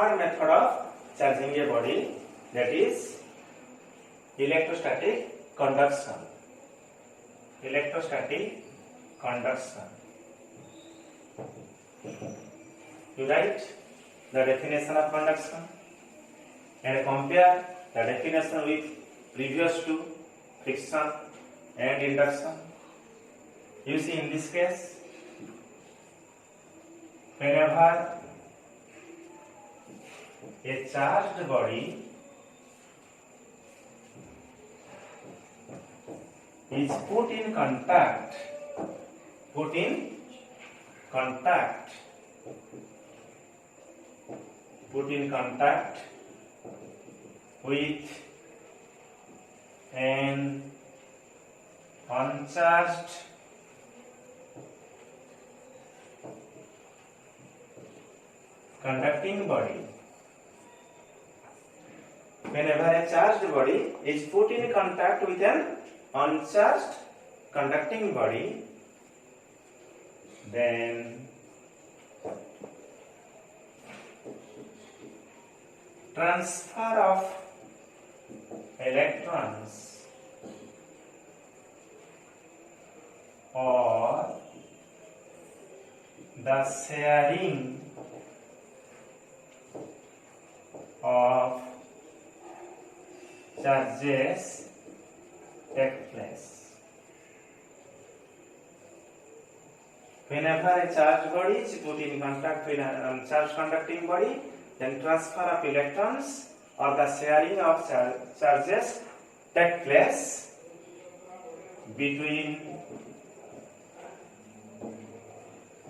third method of charging a body, that is electrostatic conduction. Electrostatic conduction. You write the definition of conduction and compare the definition with previous to friction and induction. You see, in this case, whenever a charged body is put in contact with an uncharged conducting body. Whenever a charged body is put in contact with an uncharged conducting body, then transfer of electrons or the sharing of charges take place. Whenever a charged body is put in contact with an uncharged conducting body, then transfer of electrons or the sharing of charges take place between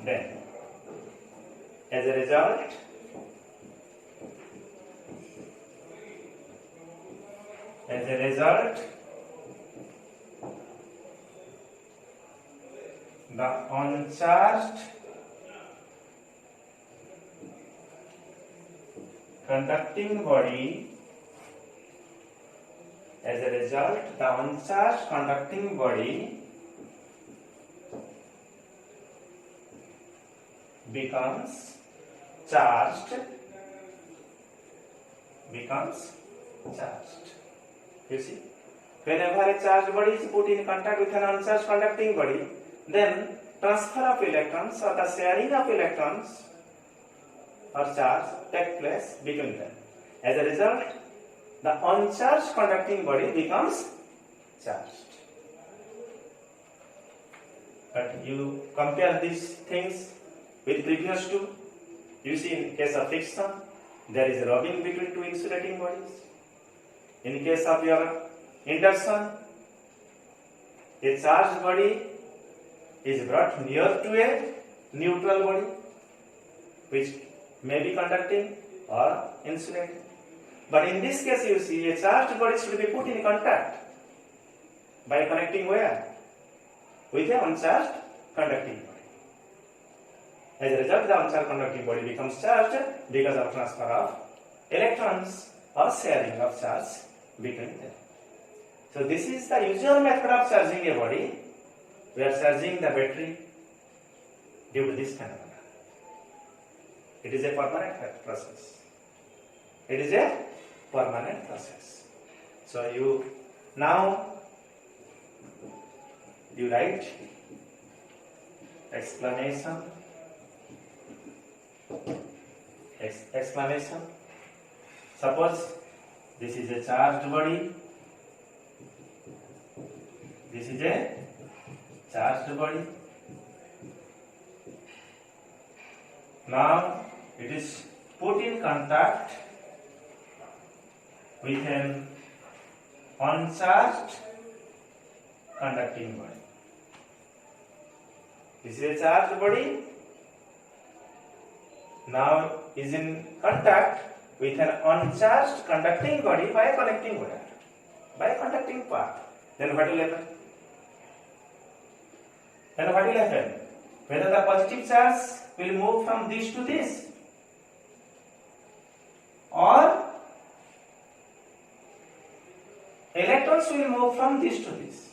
them. As a result, the uncharged conducting body becomes charged. You see, whenever a charged body is put in contact with an uncharged conducting body, then transfer of electrons or the sharing of electrons or charge take place between them. As a result, the uncharged conducting body becomes charged. But you compare these things with previous two. You see, in case of friction, there is rubbing between two insulating bodies. In case of your induction, a charged body is brought near to a neutral body, which may be conducting or insulating. But in this case, you see, a charged body should be put in contact by connecting where? With an uncharged conducting body. As a result, the uncharged conducting body becomes charged because of transfer of electrons or sharing of charge between them. So this is the usual method of charging a body. We are charging the battery due to this phenomena. It is a permanent process. So you write explanation. Suppose this is a charged body. Now it is put in contact with an uncharged conducting body. This is a charged body. Now is in contact with an uncharged conducting body by a connecting wire, by a conducting path. Then what will happen? Whether the positive charge will move from this to this, or electrons will move from this to this.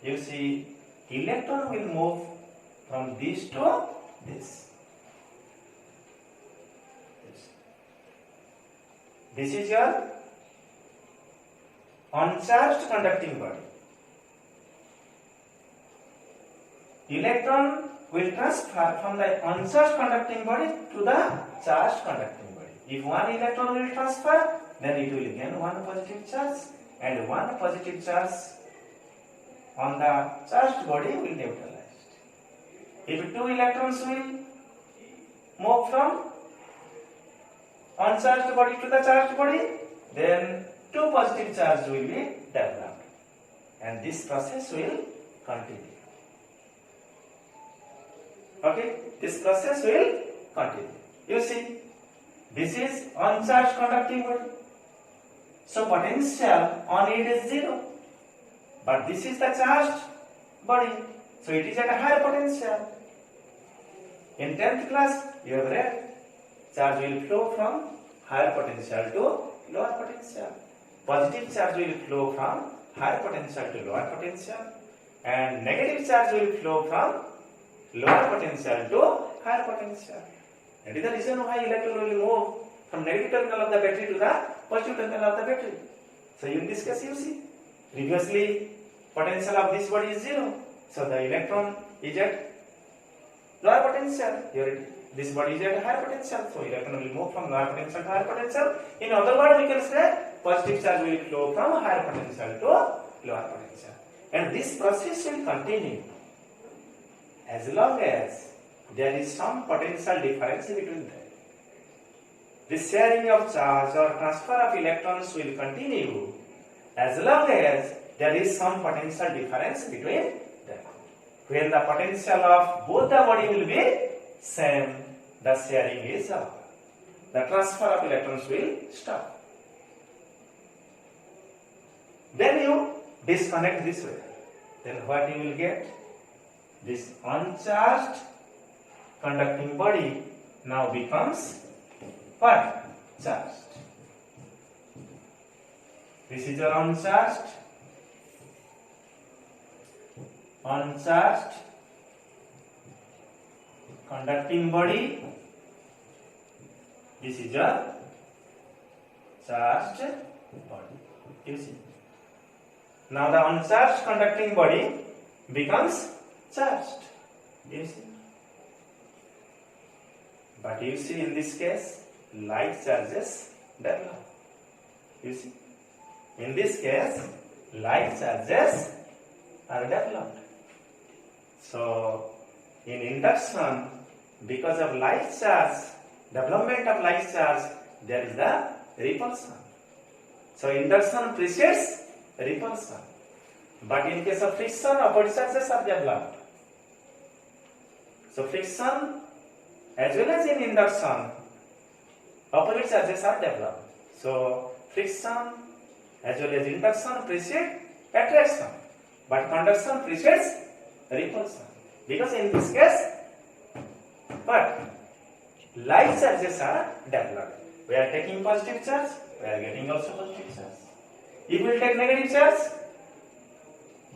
You see, electron will move from this to this. This is your uncharged conducting body. Electron will transfer from the uncharged conducting body to the charged conducting body. If one electron will transfer, then it will gain one positive charge, and one positive charge on the charged body will neutralized. If two electrons will move from uncharged body to the charged body, then two positive charge will be developed, and this process will continue. Okay, this process will continue. You see, this is uncharged conducting body, so potential on it is 0. But this is the charged body, so it is at a higher potential. In 10th class, you have read, charge will flow from higher potential to lower potential. Positive charge will flow from higher potential to lower potential, and negative charge will flow from lower potential to higher potential. That is the reason why electron will move from negative terminal of the battery to the positive terminal of the battery. So in this case, you see, previously potential of this body is 0, so the electron is at lower potential. Here this body is at higher potential, so electron will move from lower potential to higher potential. In other words, we can say positive charge will flow from higher potential to lower potential, and this process will continue as long as there is some potential difference between them. The sharing of charge or transfer of electrons will continue as long as there is some potential difference between them. When the potential of both the body will be same, the sharing is over. The transfer of electrons will stop. Then you disconnect this way. Then what you will get? This uncharged conducting body now becomes what? Charged. This is your uncharged conducting body. This is your charged body. You see. Now the uncharged conducting body becomes charged. You see. But you see, in this case, like charges develop. You see. In this case, like charges are developed. So, in induction, because of like charge, development of like charge, there is the repulsion. So, induction precedes repulsion. But in case of friction, opposite charges are developed. So, friction as well as in induction, opposite charges are developed. So, friction as well as induction precedes attraction, but conduction precedes repulsion. Because in this case, but like charges are developed. We are taking positive charge, we are getting also positive charge. If we take negative charge,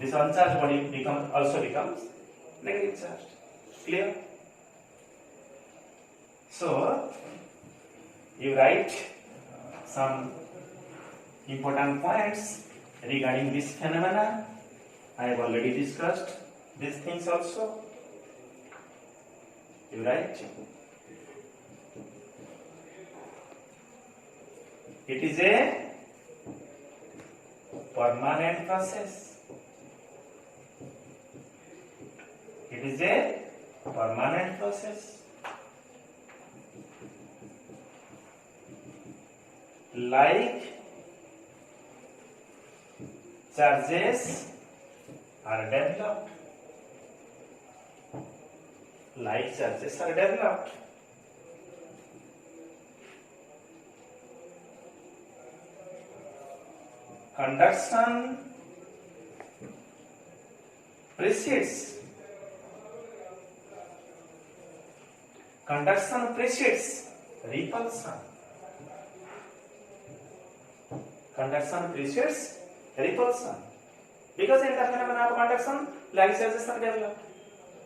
this uncharged body also becomes negative charge. Clear? So, you write some important points regarding this phenomena. I have already discussed these things also. You write. It is a permanent process. It is a permanent process. Like charges are developed. Like charges are developed. Conduction precedes repulsion. Conduction precedes repulsion. Because in the phenomenon of conduction, like charges are developed.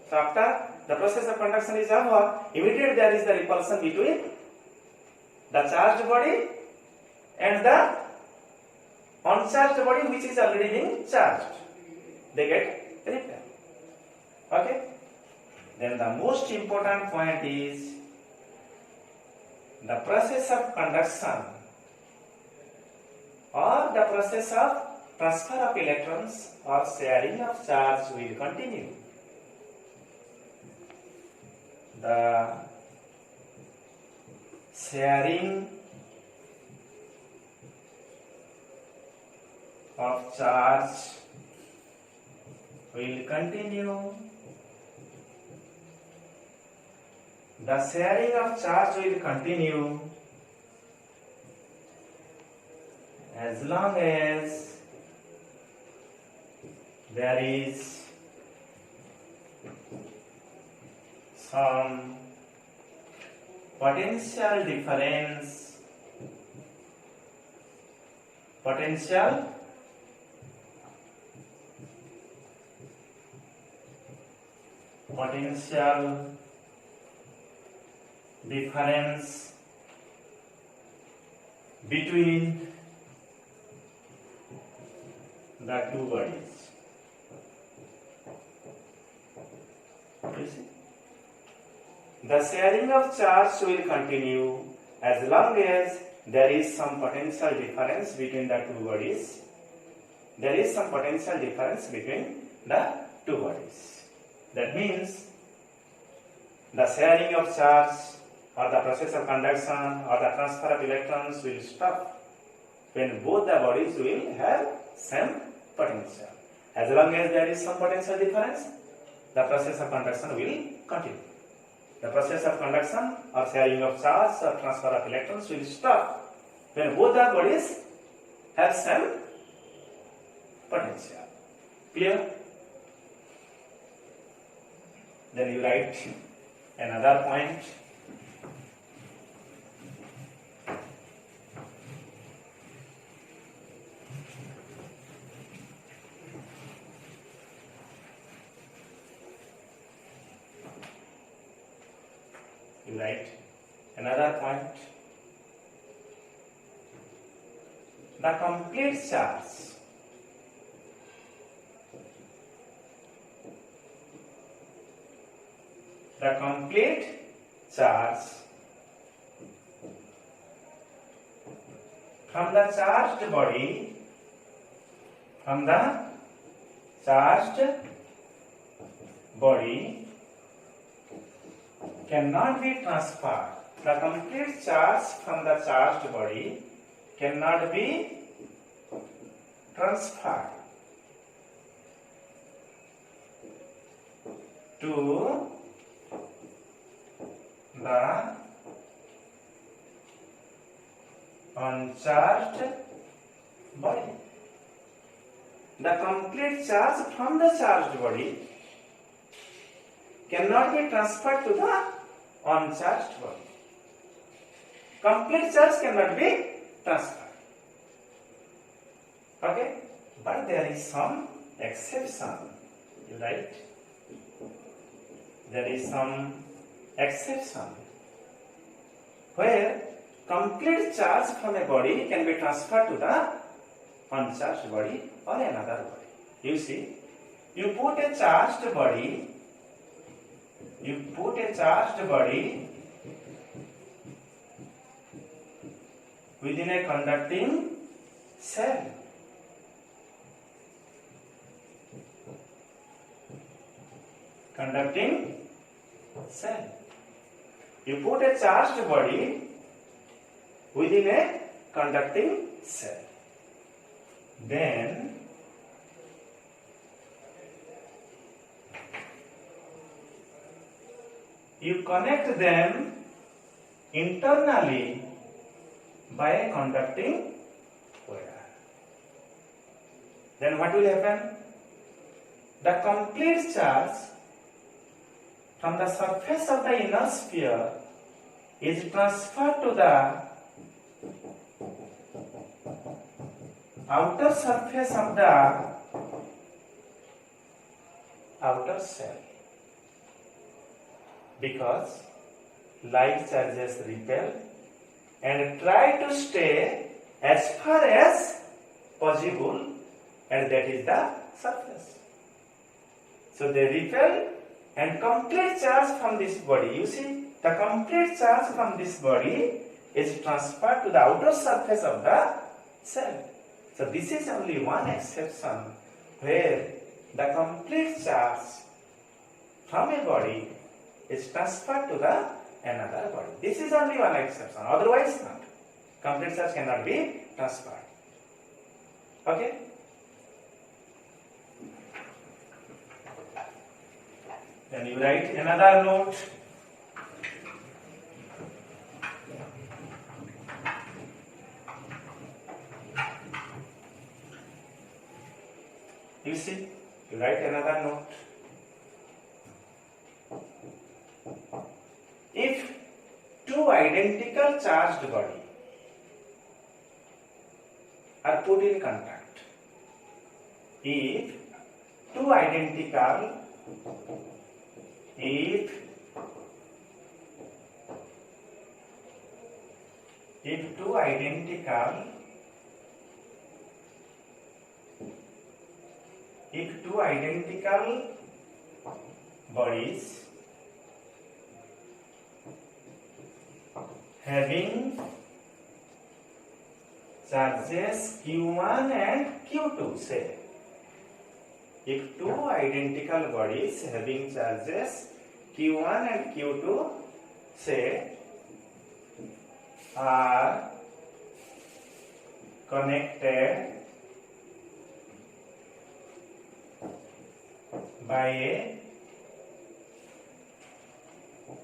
So after the process of conduction is over, immediately there is the repulsion between the charged body and the uncharged body which is already being charged, they get repelled. Okay? Then the most important point is the process of conduction or the process of transfer of electrons or sharing of charge will continue. The sharing of charge will continue. The sharing of charge will continue as long as there is some potential difference, potential difference between the two bodies. You see? The sharing of charge will continue as long as there is some potential difference between the two bodies. There is some potential difference between the two bodies. That means the sharing of charge or the process of conduction or the transfer of electrons will stop when both the bodies will have same potential. As long as there is some potential difference, the process of conduction will continue. The process of conduction or sharing of charge or transfer of electrons will stop when both the bodies have same potential. Clear? Then you write another point. You write another point. The complete charge from the charged body cannot be transferred. The complete charge from the charged body cannot be transferred to the uncharged body. The complete charge from the charged body cannot be transferred to the uncharged body. Complete charge cannot be transferred. Okay? But there is some exception. You write? There is some exception where complete charge from a body can be transferred to the uncharged body or another body. You see, you put a charged body within a conducting cell. You put a charged body within a conducting cell. Then you connect them internally by a conducting wire. Then what will happen? The complete charge from the surface of the inner sphere is transferred to the outer surface of the outer cell, because like charges repel and try to stay as far as possible, and that is the surface. So they repel, and complete charge from this body, you see, the complete charge from this body is transferred to the outer surface of the cell. So this is only one exception where the complete charge from a body is transferred to the another body. This is only one exception, otherwise not. Complete charge cannot be transferred. Okay? Then you write another note. You see, you write another note. If two identical charged bodies are put in contact, if two identical bodies having charges Q1 and Q2, say, if two identical bodies having charges Q1 and Q2, say, are connected by a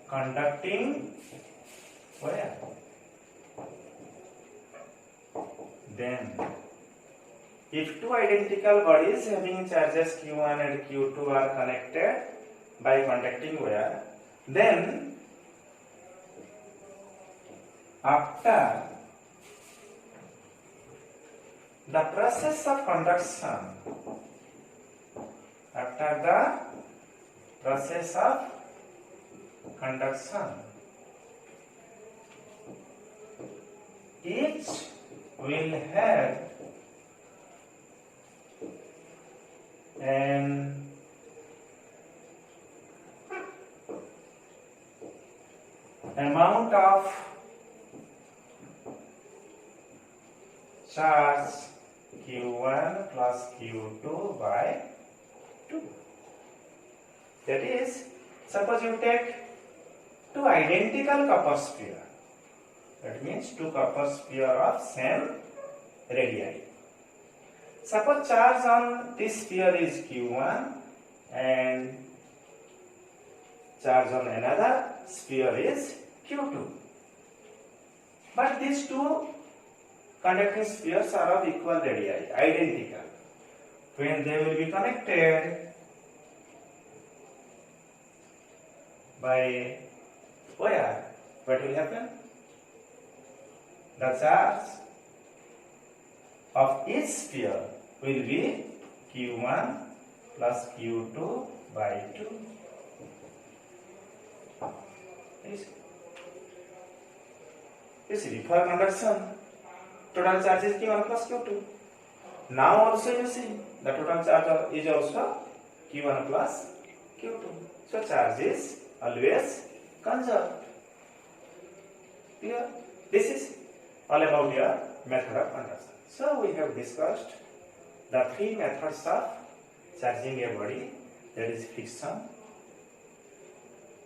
conducting wire, then if two identical bodies having charges Q1 and Q2 are connected by conducting wire, then after the process of conduction, each will have an amount of charge Q1 plus Q2 by 2. That is, suppose you take two identical copper sphere. That means two copper sphere of same radii. Suppose charge on this sphere is Q1 and charge on another sphere is Q2. But these two conducting spheres are of equal radii, identical. When they will be connected by wire, what will happen? The charge of each sphere will be Q1 plus Q2 by 2. You see, for conduction, total charge is Q1 plus Q2. Now also you see, the total charge is also Q1 plus Q2. So charge is always conserved. Clear? This is all about your method of conduction. So we have discussed the three methods of charging a body, that is friction,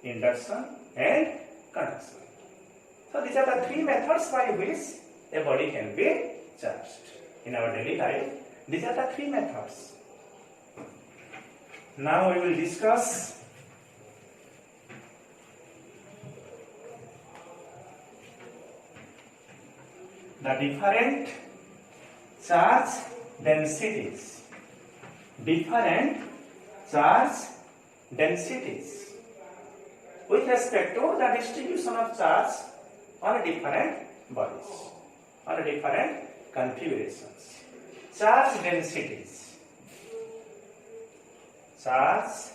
induction and conduction. So these are the three methods by which a body can be charged in our daily life. These are the three methods. Now we will discuss the different charge densities. Different charge densities with respect to the distribution of charge on different bodies, on different configurations. Charge densities. Charge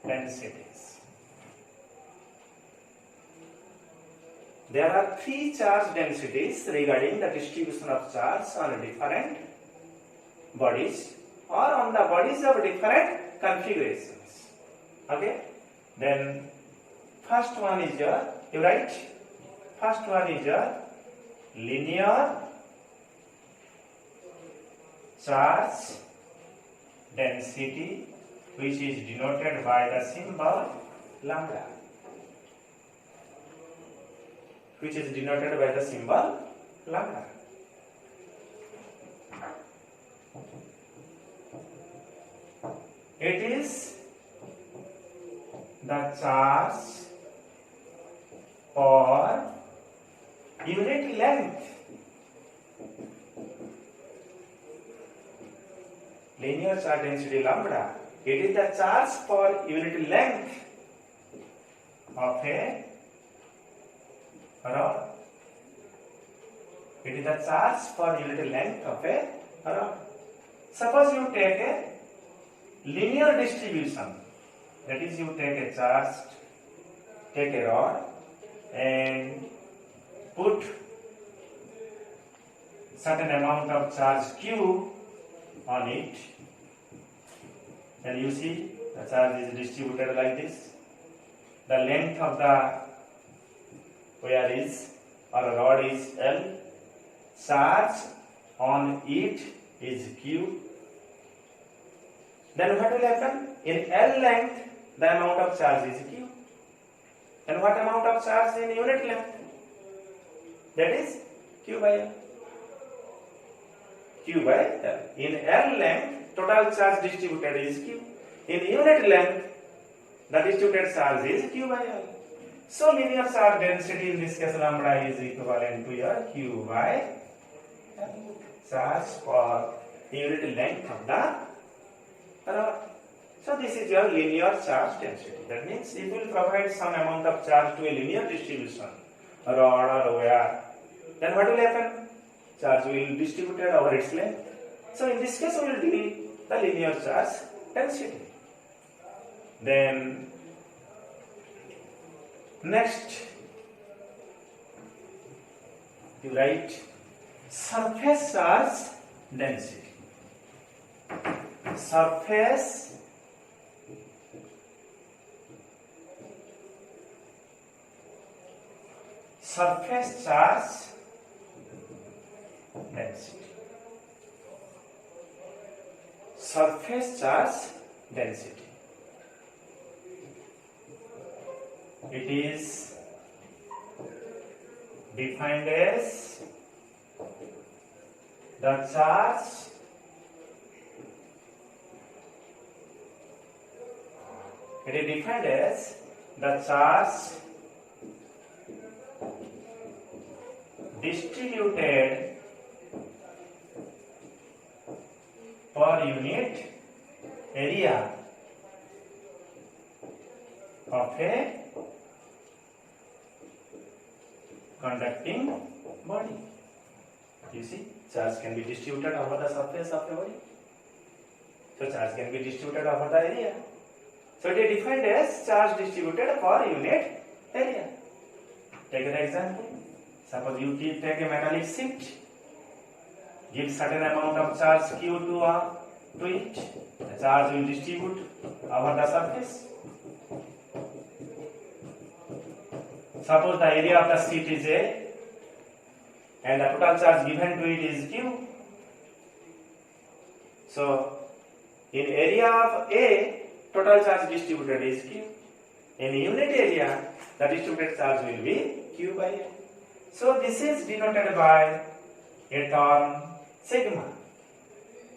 densities. there are three charge densities regarding the distribution of charge on different bodies or on the bodies of different configurations. Okay, then first one is your, you write, first one is your linear charge density, which is denoted by the symbol lambda, which is denoted by the symbol lambda. It is the charge per unit length. Linear charge density lambda, it is the charge per unit length of a rod. It is the charge per unit length of a rod. Suppose you take a linear distribution, that is, you take a charge, take a rod and put certain amount of charge Q on it, and you see the charge is distributed like this. The length of the wire is, or rod is L, charge on it is Q. Then what will happen? In L length, the amount of charge is Q. And what amount of charge in unit length? That is Q by L. Q by L. In L length, total charge distributed is Q. In unit length, the distributed charge is Q by L. So linear charge density in this case lambda is equivalent to your Q by L. Charge per unit length of the rod. So this is your linear charge density. That means if you will provide some amount of charge to a linear distribution, rod or wire, then what will happen? Charge will be distributed over its length. So in this case we will deal the linear charge density. Then next you write surface charge density. Surface charge density. Surface charge density. It is defined as the charge distributed per unit area of a conducting body. You see, charge can be distributed over the surface of the body. So charge can be distributed over the area. So it is defined as charge distributed per unit area. Take an example. Suppose you take a metallic sheet, give certain amount of charge Q to it. The charge will distribute over the surface. Suppose the area of the sheet is A and the total charge given to it is Q. So in area of A, total charge distributed is Q. In unit area, the distributed charge will be Q by A. So this is denoted by a term sigma.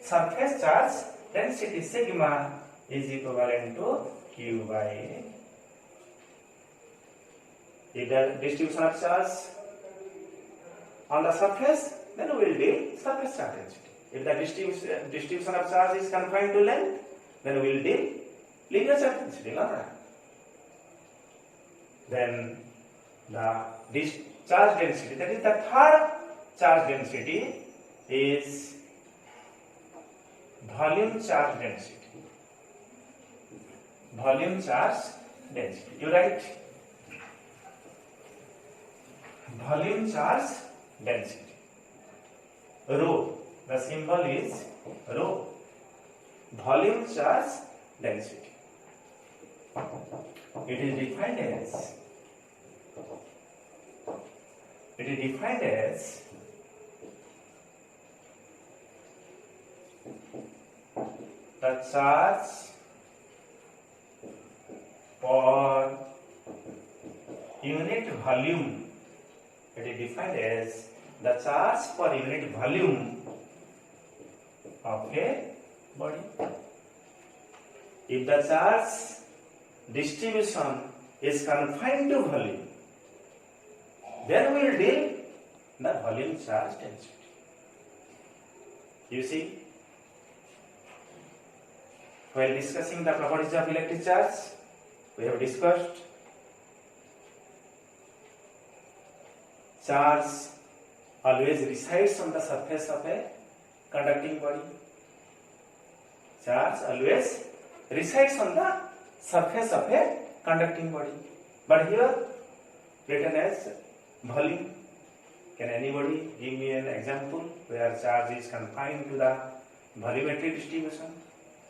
Surface charge density sigma is equivalent to Q by A. If the distribution of charge on the surface, then we will deal surface charge density. If the distribution of charge is confined to length, then we will deal linear charge density, lambda. Then the charge density, that is the third charge density, is volume charge density. Volume charge density. You write volume charge density. Rho, the symbol is rho, volume charge density. It is defined as the charge per unit volume. It is defined as the charge per unit volume of a body. If the charge distribution is confined to volume, then we will deal the volume charge density. You see, while discussing the properties of electric charge, we have discussed charge always resides on the surface of a conducting body. Charge always resides on the surface of a conducting body. But here written as volume. Can anybody give me an example where charge is confined to the volumetric distribution?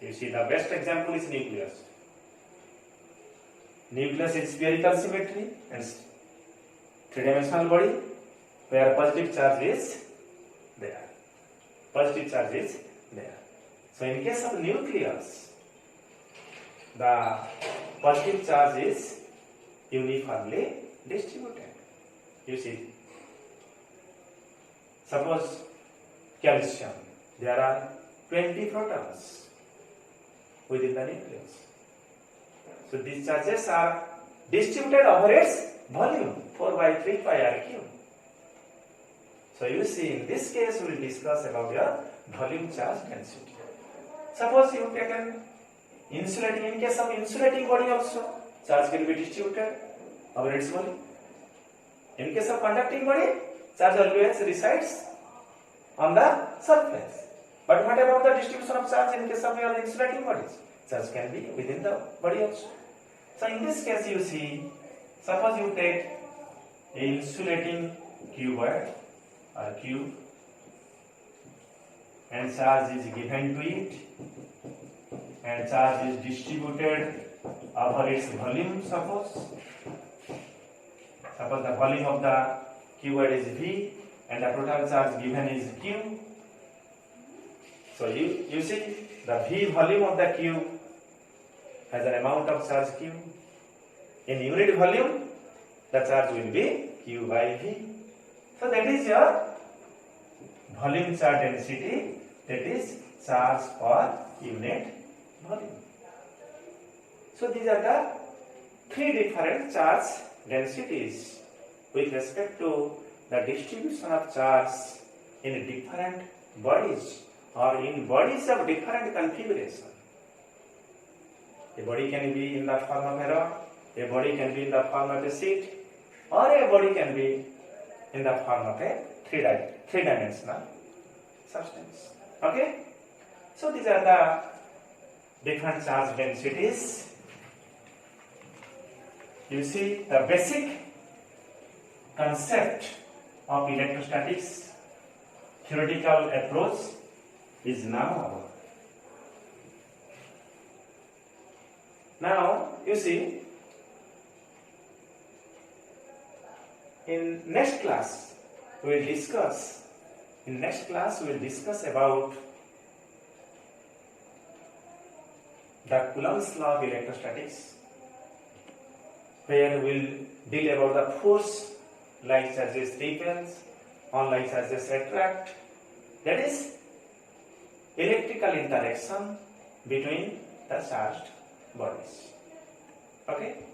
You see, the best example is nucleus. Nucleus is spherical symmetry and three-dimensional body where positive charge is there. Positive charge is there. So in case of nucleus, the positive charge is uniformly distributed. You see, suppose calcium, there are 20 protons within the nucleus. So these charges are distributed over its volume, 4 by 3 pi r cube. So you see, in this case we will discuss about your volume charge density. Suppose you take an insulating, in case of insulating body also, charge can be distributed over its volume. In case of conducting body, charge always resides on the surface. But what about the distribution of charge in case of your insulating bodies? Charge can be within the body also. So in this case you see, suppose you take a insulating cuboid or cube and charge is given to it and charge is distributed over its volume. Suppose the volume of the cuboid is V and the total charge given is Q. So you see, the V volume of the cube has an amount of charge Q. In unit volume, the charge will be Q by V. So that is your volume charge density, that is charge per unit volume. So these are the three different charge densities with respect to the distribution of charge in different bodies or in bodies of different configuration. A body can be in the form of a rod, a body can be in the form of a seat, or a body can be in the form of a three-dimensional substance. Okay? So these are the different charge densities. You see, the basic concept of electrostatics theoretical approach is now over. Now, you see, in next class we will discuss about the Coulomb's law of electrostatics, where we will deal about the force like charges repels, on like charges attract, that is electrical interaction between the charged bodies. Okay?